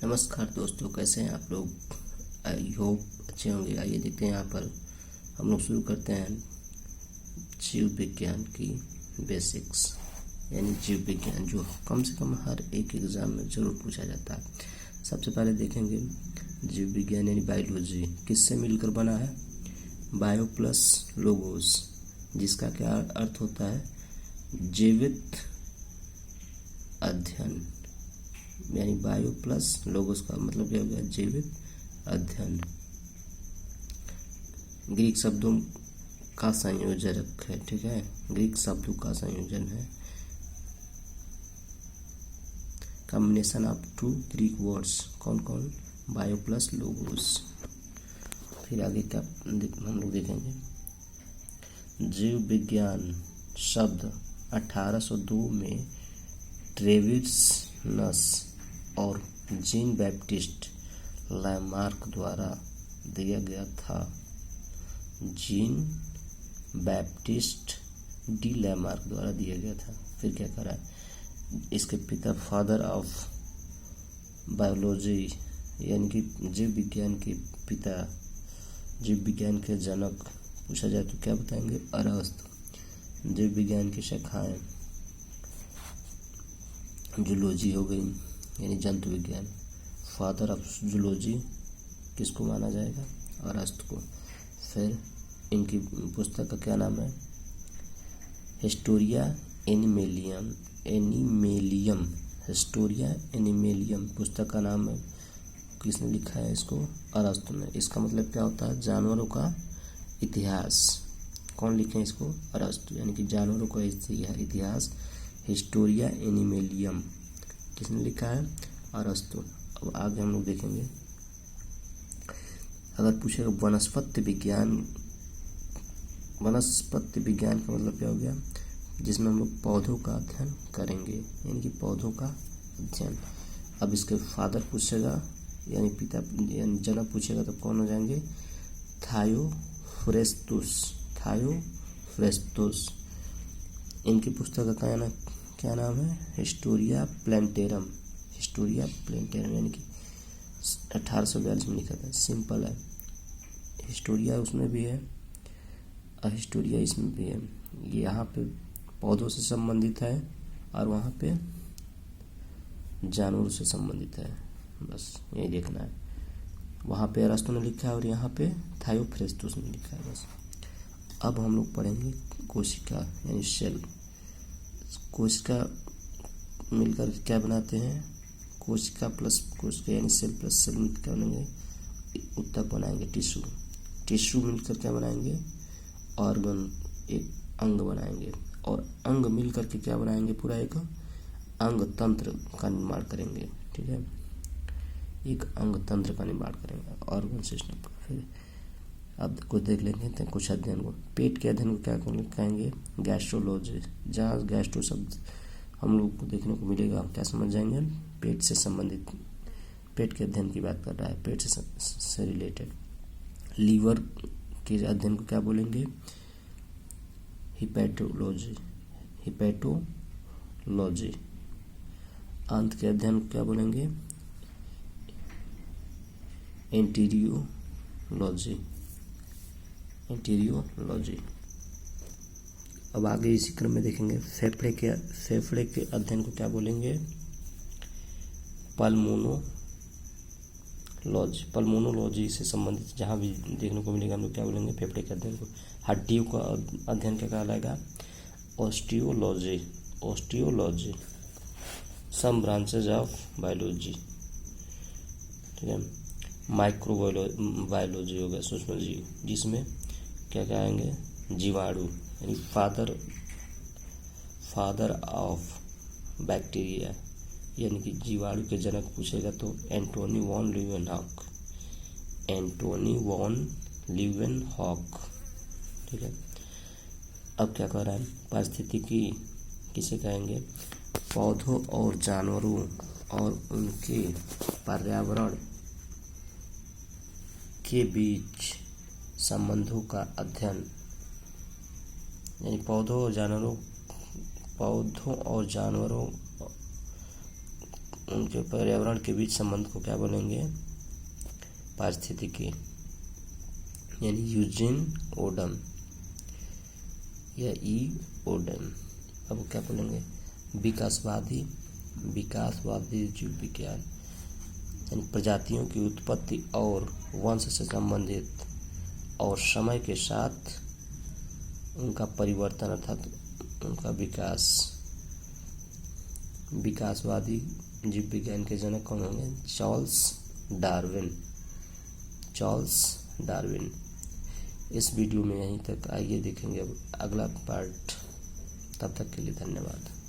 नमस्कार दोस्तों, कैसे हैं आप लोग। आई होप अच्छे होंगे। आइए देखते हैं यहाँ पर हम लोग शुरू करते हैं जीव विज्ञान की बेसिक्स, यानी जीव विज्ञान जो कम से कम हर एक एग्ज़ाम में ज़रूर पूछा जाता है। सबसे पहले देखेंगे जीव विज्ञान यानी बायोलॉजी किससे मिलकर बना है। बायो प्लस लोगोस, जिसका क्या अर्थ होता है, जीवित अध्ययन, यानी बायो प्लस लोगोस का मतलब क्या हो गया, जीवित अध्ययन। ग्रीक शब्दों का संयोजक है, ठीक है, ग्रीक शब्दों का संयोजन है, combination of two Greek words. कौन कौन, बायो प्लस लोगोस। फिर आगे क्या हम लोग देखेंगे, जीव विज्ञान शब्द 1802 में ट्रेविस और जीन बैप्टिस्ट लैमार्क द्वारा दिया गया था। जीन बैप्टिस्ट डी लैमार्क द्वारा दिया गया था। फिर क्या करा, इसके पिता फादर ऑफ बायोलॉजी, यानी कि जीव विज्ञान के पिता, जीव विज्ञान के जनक पूछा जाए तो क्या बताएंगे, अरस्तु। जीव विज्ञान की शाखाएं जूलॉजी हो गई, यानी जंतु विज्ञान। फादर ऑफ जूलॉजी किसको माना जाएगा, अरस्तु को। फिर इनकी पुस्तक का क्या नाम है, हिस्टोरिया एनिमेलियम। हिस्टोरिया एनिमेलियम पुस्तक का नाम है, किसने लिखा है इसको, अरस्तु ने। इसका मतलब क्या होता है, जानवरों का इतिहास। कौन लिखे हैं इसको, अरस्तु, यानी कि जानवरों का इतिहास। हिस्टोरिया एनिमेलियम किसने लिखा है, अरस्तु। अब आगे हम लोग देखेंगे, अगर पूछेगा वनस्पति विज्ञान का मतलब क्या हो गया, जिसमें हम लोग पौधों का अध्ययन करेंगे, यानी कि पौधों का अध्ययन। अब इसके फादर पूछेगा, यानी पिता यानी जनक पूछेगा तो कौन हो जाएंगे, थायोफ्रेस्टुस। इनकी पुस्तक का क्या नाम है, हिस्टोरिया प्लांटेरम। यानी कि 1842 में लिखा था। सिंपल है, हिस्टोरिया उसमें भी है और हिस्टोरिया इसमें भी है। ये यहाँ पे पौधों से संबंधित है और वहाँ पे जानवरों से संबंधित है, बस यही देखना है। वहाँ पे अरस्तु ने लिखा है और यहाँ पे थायोफ्रेस्टुस ने लिखा है, बस। अब हम लोग पढ़ेंगे कोशिका यानी सेल। कोशिका मिलकर क्या बनाते हैं, कोशिका प्लस कोशिका यानी सेल प्लस सेल मिलकर क्या बनाएंगे, उत्तक बनाएंगे, टिश्यू मिलकर क्या बनाएंगे, ऑर्गन, एक अंग बनाएंगे। और अंग मिलकर के क्या बनाएंगे, पूरा एक अंग तंत्र का निर्माण करेंगे, ठीक है, एक अंग तंत्र का निर्माण करेंगे, ऑर्गन सिस्टम का। फिर अब कुछ देख लेते हैं कुछ अध्ययन को। पेट के अध्ययन को क्या कहेंगे, गैस्ट्रोलॉजी। जहाँ गैस्ट्रो शब्द हम लोग को देखने को मिलेगा, क्या समझ जाएंगे, पेट से संबंधित, पेट के अध्ययन की बात कर रहा है, पेट से रिलेटेड। लीवर के अध्ययन को क्या बोलेंगे, हिपैटोलॉजी। आंत के अध्ययन को क्या बोलेंगे, एंटीरियोलॉजी। अब आगे इसी क्रम में देखेंगे, फेफड़े के अध्ययन को क्या बोलेंगे, पल्मोनोलॉजी से संबंधित जहाँ भी देखने को मिलेगा हम लोग क्या बोलेंगे, फेफड़े के अध्ययन को। हड्डियों का अध्ययन क्या कहलाएगा, osteology. Some branches of biology, ठीक है। माइक्रोबायोलॉजी हो गया, सूक्ष्म जीव, जिसमें क्या कहेंगे, जीवाणु, यानी फादर ऑफ बैक्टीरिया, यानी कि जीवाणु के जनक पूछेगा तो एंटोनी वॉन लीवेनहॉक, ठीक है। अब क्या कर रहा है, पारिस्थितिकी किसे कहेंगे, पौधों और जानवरों और उनके पर्यावरण के बीच संबंधों का अध्ययन, यानी पौधों और जानवरों उनके पर्यावरण के बीच संबंध को क्या बोलेंगे? पारिस्थितिकी, यानी यूजिन ओडम या ई ओडम। अब क्या बोलेंगे? विकासवादी जीव विज्ञान, यानी प्रजातियों की उत्पत्ति और वंश से संबंधित और समय के साथ उनका परिवर्तन अर्थात उनका विकास। विकासवादी जीव विज्ञान के जनक कौन होंगे? Charles Darwin. इस वीडियो में यहीं तक, आइए देखेंगे अब अगला पार्ट। तब तक के लिए धन्यवाद।